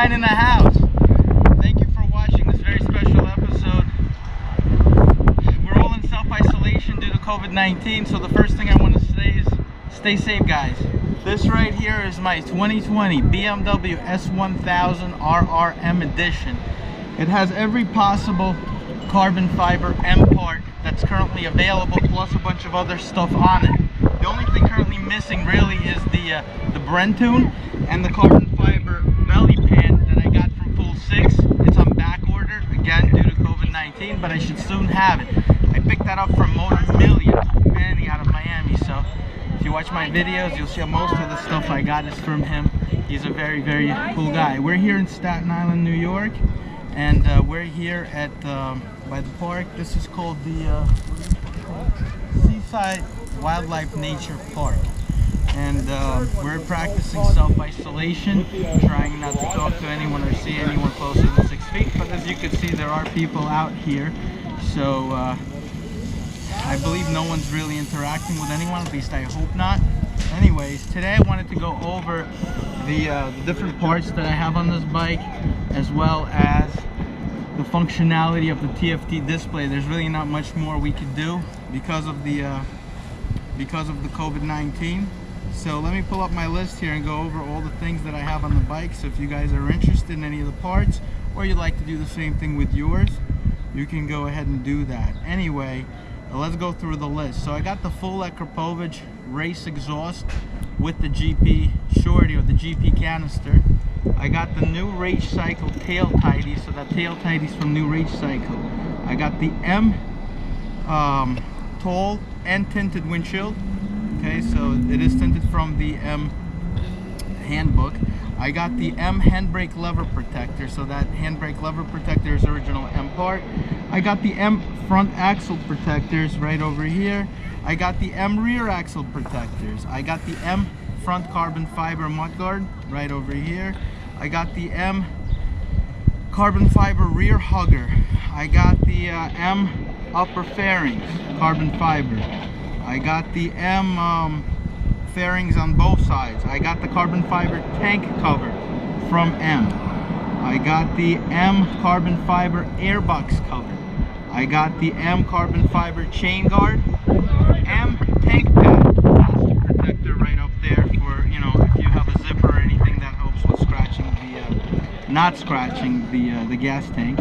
In the house. Thank you for watching this very special episode. We're all in self-isolation due to COVID-19, so the first thing I want to say is stay safe, guys. This right here is my 2020 BMW S1000RR M edition. It has every possible carbon fiber M part that's currently available, plus a bunch of other stuff on it. The only thing currently missing really is the Brentune and the carbon fiber belly pan that I got from Full 6. It's on back order, again due to COVID-19, but I should soon have it. I picked that up from motomillion, Manny out of Miami, so if you watch my videos, you'll see most of the stuff I got is from him. He's a very, very cool guy. We're here in Staten Island, New York, and we're here at by the park. This is called the Seaside Wildlife Nature Park. And we're practicing self-isolation, trying not to talk to anyone or see anyone closer than 6 feet. But as you can see, there are people out here. So I believe no one's really interacting with anyone, at least I hope not. Anyways, today I wanted to go over the different parts that I have on this bike, as well as the functionality of the TFT display. There's really not much more we could do because of the COVID-19. So let me pull up my list here and go over all the things that I have on the bike. So if you guys are interested in any of the parts, or you'd like to do the same thing with yours, you can go ahead and do that. Anyway, let's go through the list. So I got the full Akrapovic race exhaust with the GP Shorty, or the GP canister. I got the new Rage Cycle tail tidy, so that tail tidy's from new Rage Cycle. I got the M tall and tinted windshield. Okay, so it is tinted from the M handbook. I got the M handbrake lever protector, so that handbrake lever protector is original M part. I got the M front axle protectors right over here. I got the M rear axle protectors. I got the M front carbon fiber mudguard right over here. I got the M carbon fiber rear hugger. I got the M upper fairings carbon fiber. I got the M fairings on both sides. I got the carbon fiber tank cover from M. I got the M carbon fiber airbox cover. I got the M carbon fiber chain guard. M tank pad. That's the protector right up there for, you know, if you have a zipper or anything that helps with scratching not scratching the gas tank.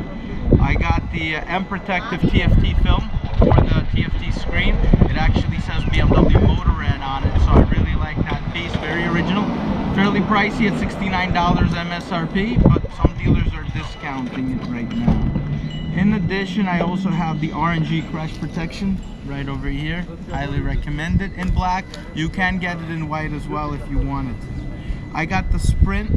I got the M Protective TFT Film for the TFT screen. It actually says BMW Motorrad on it, so I really like that piece. Very original. Fairly pricey at $69 MSRP, but some dealers are discounting it right now. In addition, I also have the RNG crash protection right over here. Highly recommend it in black. You can get it in white as well if you want it. I got the Sprint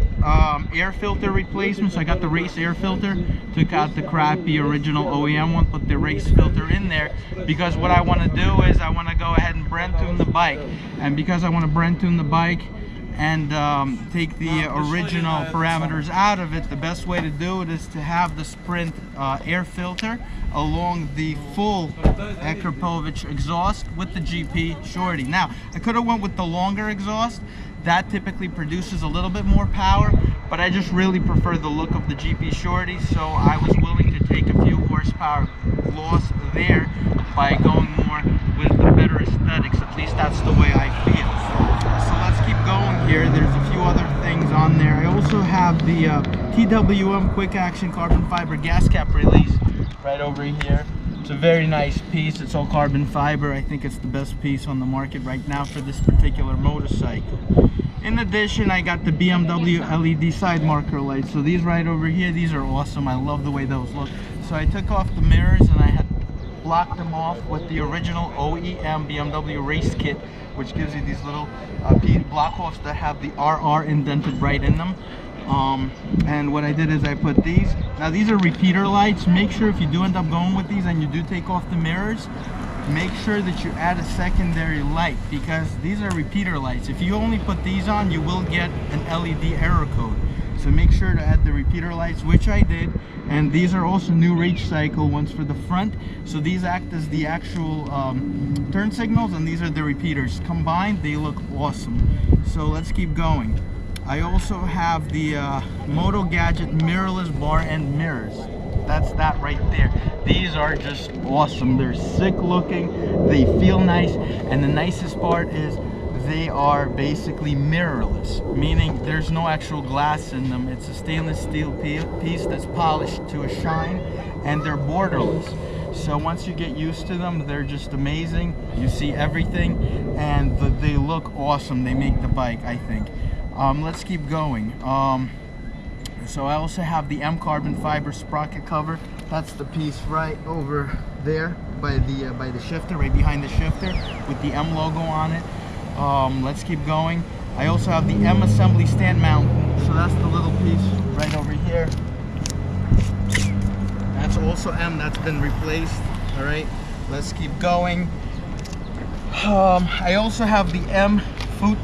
air filter replacement, so I got the race air filter. Took out the crappy original OEM one, put the race filter in there, because what I want to do is I want to go ahead and Brentune the bike. And because I want to Brentune the bike and take the original parameters out of it, the best way to do it is to have the Sprint air filter along the full Akrapovich exhaust with the GP Shorty. Now, I could have went with the longer exhaust. That typically produces a little bit more power, but I just really prefer the look of the GP Shorty, so I was willing to take a few horsepower loss there by going more with the better aesthetics. At least that's the way I feel. So let's keep going here. There's a few other things on there. I also have the TWM Quick Action Carbon Fiber Gas Cap Release right over here. It's a very nice piece. It's all carbon fiber. I think it's the best piece on the market right now for this particular motorcycle. In addition, I got the BMW LED side marker lights. So these right over here, these are awesome. I love the way those look. So I took off the mirrors and I had blocked them off with the original OEM BMW race kit, which gives you these little block offs that have the RR indented right in them. And what I did is I put these. Now these are repeater lights. Make sure if you do end up going with these and you do take off the mirrors, make sure that you add a secondary light, because these are repeater lights. If you only put these on, you will get an LED error code. So make sure to add the repeater lights, which I did. And these are also new reach cycle ones for the front. So these act as the actual turn signals, and these are the repeaters. Combined, they look awesome. So let's keep going. I also have the Moto Gadget mirrorless bar end mirrors. That's that right there. These are just awesome. They're sick looking, they feel nice, and the nicest part is they are basically mirrorless, meaning there's no actual glass in them. It's a stainless steel piece that's polished to a shine, and they're borderless. So once you get used to them, they're just amazing. You see everything, and they look awesome. They make the bike, I think. Let's keep going. So I also have the M carbon fiber sprocket cover. That's the piece right over there by the shifter, right behind the shifter, with the M logo on it. Let's keep going. I also have the M assembly stand mount. So that's the little piece right over here. That's also M, that's been replaced. All right, let's keep going. I also have the M foot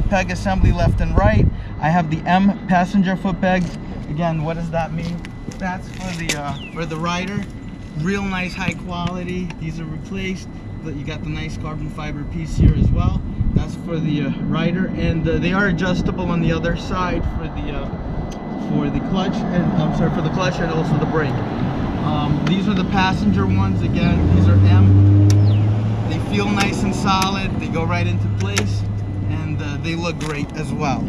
peg assembly left and right. I have the M passenger foot pegs. Again, what does that mean? That's for the rider. Real nice, high quality. These are replaced, but you got the nice carbon fiber piece here as well. That's for the rider, and they are adjustable on the other side for the clutch, and I'm sorry, for the clutch and also the brake. These are the passenger ones. Again, these are M. They feel nice and solid. They go right into place, and they look great as well.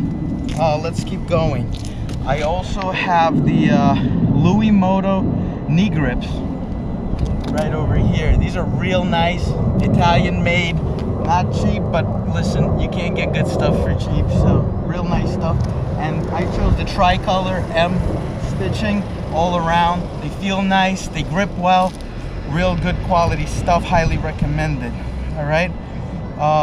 Let's keep going. I also have the Louis Moto knee grips right over here. These are real nice, Italian made, not cheap, but listen, you can't get good stuff for cheap, so real nice stuff. And I chose the tricolor M stitching all around. They feel nice, they grip well, real good quality stuff, highly recommended. All right,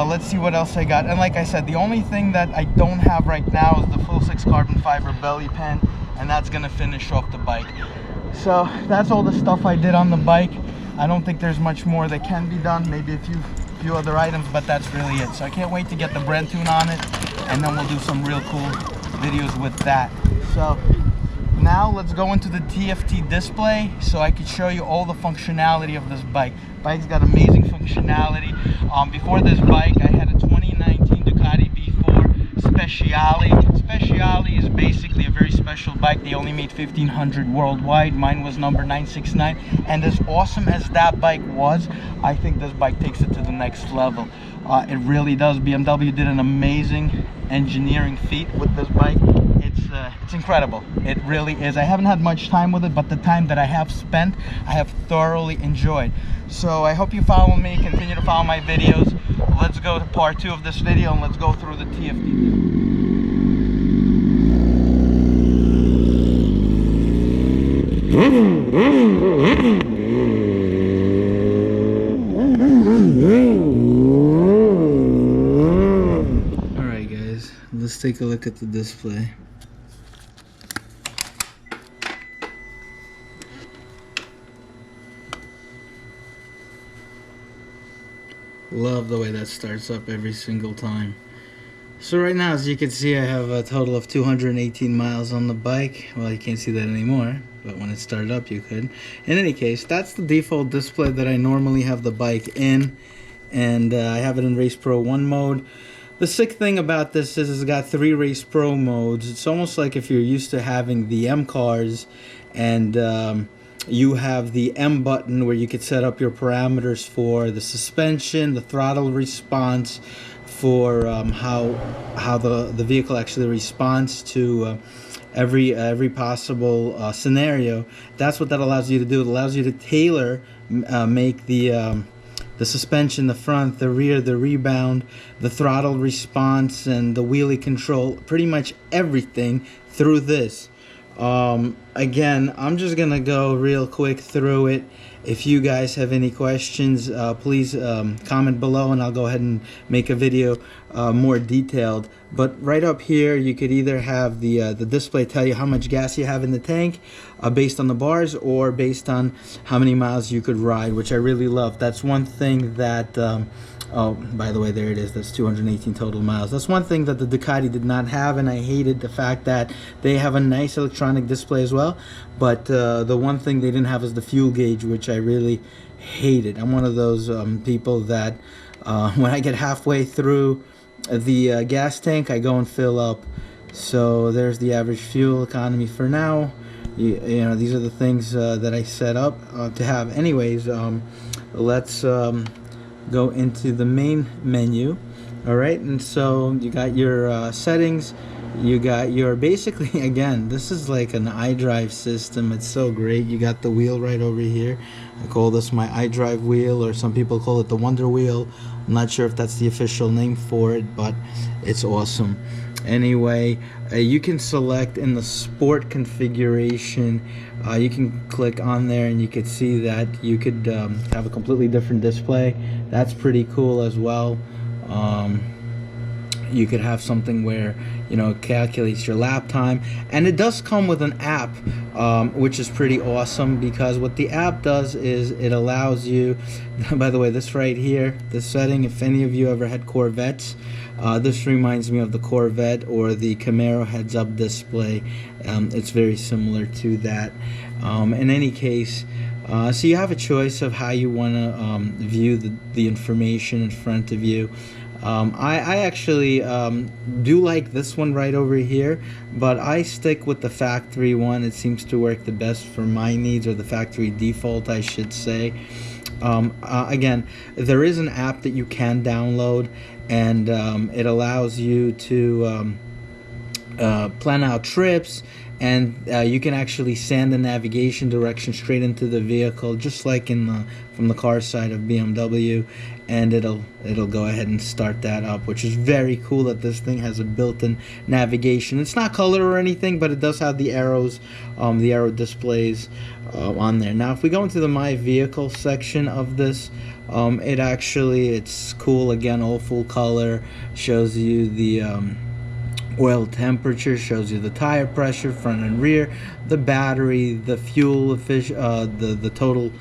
let's see what else I got. And like I said, the only thing that I don't have right now is the full 6 carbon fiber belly pan, and that's gonna finish off the bike. So that's all the stuff I did on the bike. I don't think there's much more that can be done, maybe a few other items, but that's really it. So I can't wait to get the Brentune on it, and then we'll do some real cool videos with that. So now let's go into the TFT display so I could show you all the functionality of this bike. Bike's got amazing functionality. Before this bike, I had a 2019 Ducati V4 Speciale. Speciale is basically a very special bike. They only made 1,500 worldwide. Mine was number 969. And as awesome as that bike was, I think this bike takes it to the next level. It really does. BMW did an amazing engineering feat with this bike. It's incredible. It really is. I haven't had much time with it, but the time that I have spent, I have thoroughly enjoyed. So I hope you follow me, continue to follow my videos. Let's go to part 2 of this video, and let's go through the TFT. Alright guys, let's take a look at the display. Love the way that starts up every single time. So right now, as you can see, I have a total of 218 miles on the bike. Well, you can't see that anymore, but when it started up you could. In any case, that's the default display that I normally have the bike in, and I have it in Race Pro 1 mode. The sick thing about this is it's got 3 Race Pro modes. It's almost like if you're used to having the M cars, and you have the M button where you could set up your parameters for the suspension, the throttle response, for how the vehicle actually responds to every possible scenario. That's what that allows you to do. It allows you to tailor make the suspension, the front, the rear, the rebound, the throttle response, and the wheelie control, pretty much everything through this. Again, I'm just gonna go real quick through it. If you guys have any questions, please comment below, and I'll go ahead and make a video more detailed. But right up here, you could either have the display tell you how much gas you have in the tank based on the bars, or based on how many miles you could ride, which I really love. That's one thing that oh, by the way, there it is. That's 218 total miles. That's one thing that the Ducati did not have, and I hated the fact that they have a nice electronic display as well. But the one thing they didn't have is the fuel gauge, which I really hated. I'm one of those people that when I get halfway through the gas tank, I go and fill up. So there's the average fuel economy for now. You know, these are the things that I set up to have. Anyways, let's go into the main menu. All right, and so you got your settings, you got your, basically, again, this is like an iDrive system. It's so great. You got the wheel right over here. I call this my iDrive wheel, or some people call it the Wonder Wheel. I'm not sure if that's the official name for it, but it's awesome. Anyway, you can select in the sport configuration, you can click on there and you could see that you could have a completely different display. That's pretty cool as well. You could have something where, you know, it calculates your lap time, and it does come with an app, which is pretty awesome, because what the app does is it allows you, by the way, this right here, this setting, if any of you ever had Corvettes, this reminds me of the Corvette or the Camaro heads-up display. It's very similar to that. In any case, so you have a choice of how you want to view the information in front of you. I actually do like this one right over here, but I stick with the factory one. It seems to work the best for my needs, or the factory default, I should say. Again, there is an app that you can download, and it allows you to plan out trips, and you can actually send the navigation direction straight into the vehicle, just like in from the car side of BMW, and it'll go ahead and start that up, which is very cool that this thing has a built-in navigation. It's not color or anything, but it does have the arrows, the arrow displays on there. Now, if we go into the My Vehicle section of this, it's cool. Again, all full color, shows you the oil temperature, shows you the tire pressure, front and rear, the battery, the fuel the total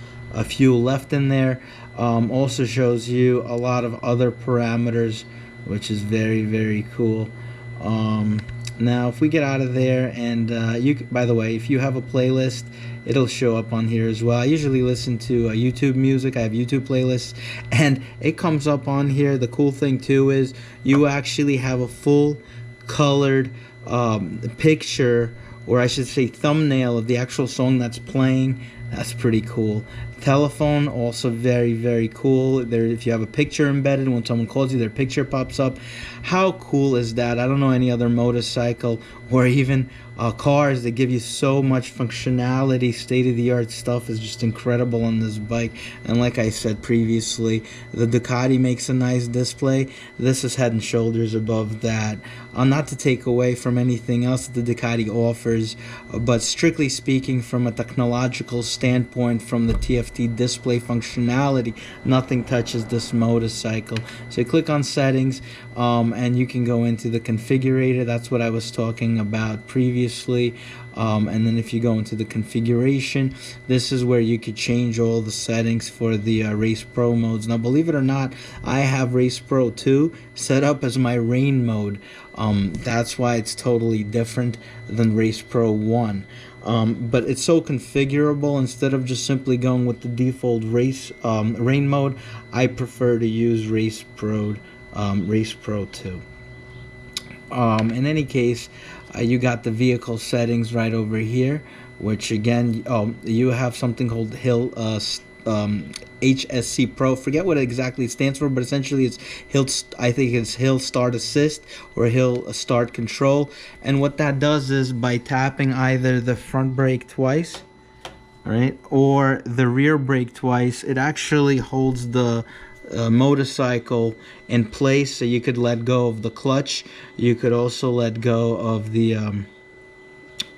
fuel left in there. Also shows you a lot of other parameters, which is very, very cool. Now, if we get out of there, and by the way, if you have a playlist, it'll show up on here as well. I usually listen to YouTube music. I have YouTube playlists, and it comes up on here. The cool thing too is you actually have a full colored picture, or I should say thumbnail, of the actual song that's playing. That's pretty cool. Telephone, also very, very cool. There, if you have a picture embedded, when someone calls you, their picture pops up. How cool is that? I don't know any other motorcycle or even cars that give you so much functionality. State-of-the-art stuff is just incredible on this bike. And like I said previously, the Ducati makes a nice display. This is head and shoulders above that. Not to take away from anything else that the Ducati offers, but strictly speaking, from a technological standpoint, from the TFT display functionality, nothing touches this motorcycle. So you click on settings, and you can go into the configurator. That's what I was talking about previously. And then if you go into the configuration, this is where you could change all the settings for the Race Pro modes. Now, believe it or not, I have Race Pro 2 set up as my rain mode. That's why it's totally different than Race Pro 1. But it's so configurable. Instead of just simply going with the default rain mode, I prefer to use Race Pro 2. In any case, you got the vehicle settings right over here, which again, you have something called Hill HSC Pro. Forget what exactly it stands for, but essentially it's I think it's Hill Start Assist or Hill Start Control. And what that does is, by tapping either the front brake twice, right, or the rear brake twice, it actually holds the motorcycle in place, so you could let go of the clutch. You could also let go of the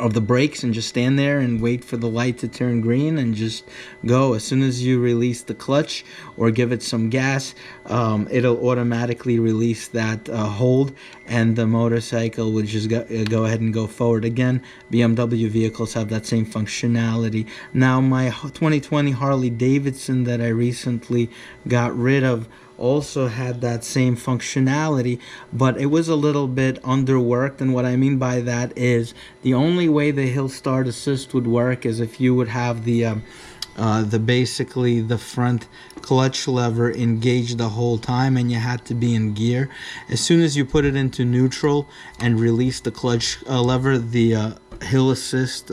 brakes and just stand there and wait for the light to turn green and just go. As soon as you release the clutch or give it some gas, it'll automatically release that hold, and the motorcycle will just go ahead and go forward. Again, BMW vehicles have that same functionality. Now, my 2020 Harley Davidson that I recently got rid of also had that same functionality, but it was a little bit underworked. And what I mean by that is the only way the hill start assist would work is if you would have the basically the front clutch lever engaged the whole time and you had to be in gear. As soon as you put it into neutral and release the clutch lever, the hill assist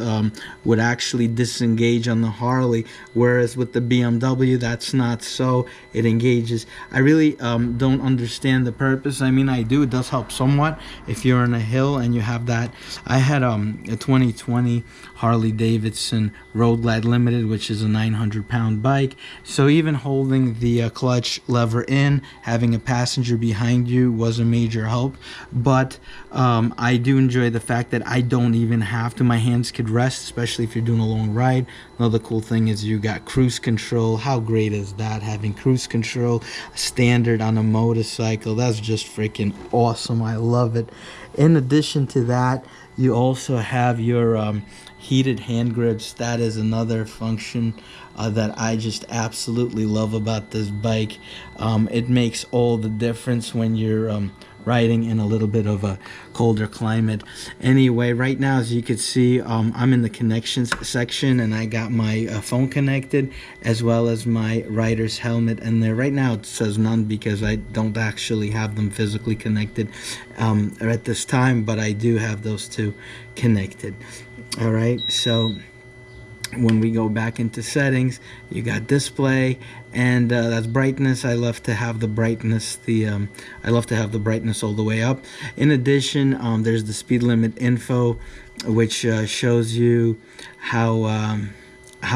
would actually disengage on the Harley, whereas with the BMW that's not so. It engages. I really don't understand the purpose. I mean, I do. It does help somewhat if you're on a hill and you have that. I had a 2020 Harley Davidson Road Glide Limited, which is a 900-pound bike, so even holding the clutch lever in, having a passenger behind you was a major help. But I do enjoy the fact that I don't even have to. My hands could rest, especially if you're doing a long ride. Another cool thing is you got cruise control. How great is that, having cruise control standard on a motorcycle? That's just freaking awesome. I love it. In addition to that, you also have your heated hand grips. That is another function that I just absolutely love about this bike. It makes all the difference when you're riding in a little bit of a colder climate. Anyway, right now, as you can see, I'm in the connections section, and I got my phone connected as well as my rider's helmet. And there right now it says none because I don't actually have them physically connected at this time, but I do have those two connected. All right, so when we go back into settings, you got display, and that's brightness. I love to have the brightness I love to have the brightness all the way up. In addition, there's the speed limit info, which shows you how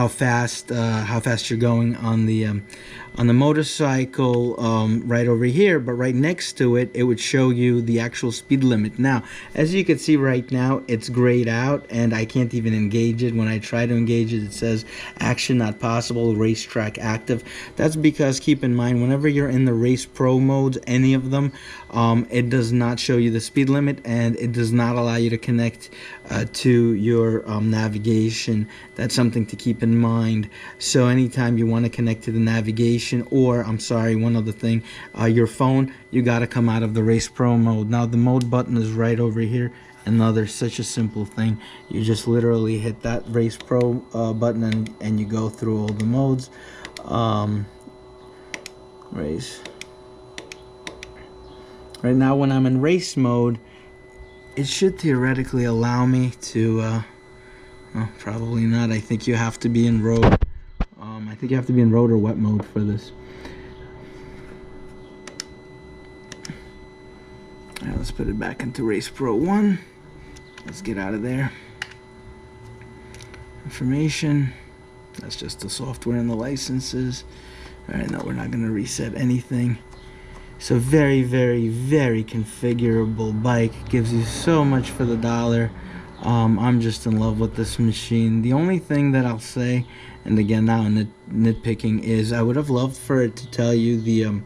fast you're going on the motorcycle, right over here. But right next to it, it would show you the actual speed limit. Now, as you can see right now, it's grayed out and I can't even engage it. When I try to engage it, it says action not possible, racetrack active. That's because, keep in mind, whenever you're in the race pro modes, any of them, it does not show you the speed limit, and it does not allow you to connect to your navigation. That's something to keep in mind. So anytime you want to connect to the navigation, or I'm sorry, one other thing, your phone, you got to come out of the race pro mode. Now the mode button is right over here. Another such a simple thing. You just literally hit that race pro button and you go through all the modes. Race. Right now, when I'm in race mode, it should theoretically allow me to, well, probably not. I think you have to be in road. I think you have to be in road or wet mode for this. All right, let's put it back into Race Pro 1. Let's get out of there. Information. That's just the software and the licenses. All right, no, we're not going to reset anything. So very, very, very configurable bike. Gives you so much for the dollar. I'm just in love with this machine. The only thing that I'll say, and again, now nitpicking, is I would have loved for it to tell you the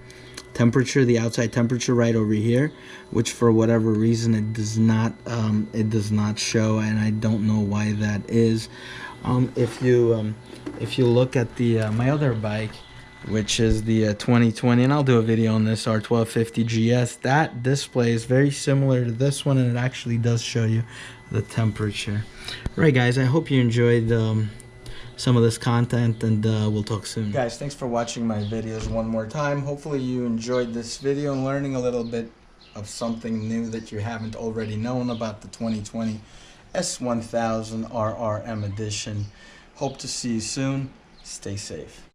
temperature, the outside temperature right over here, which for whatever reason it does not show, and I don't know why that is. If you look at the my other bike, which is the 2020, and I'll do a video on this R1250 GS, that display is very similar to this one, and it actually does show you the temperature. Right, guys, I hope you enjoyed some of this content, and we'll talk soon. Guys, thanks for watching my videos one more time. Hopefully you enjoyed this video and learning a little bit of something new that you haven't already known about the 2020 S1000RR M edition. Hope to see you soon. Stay safe.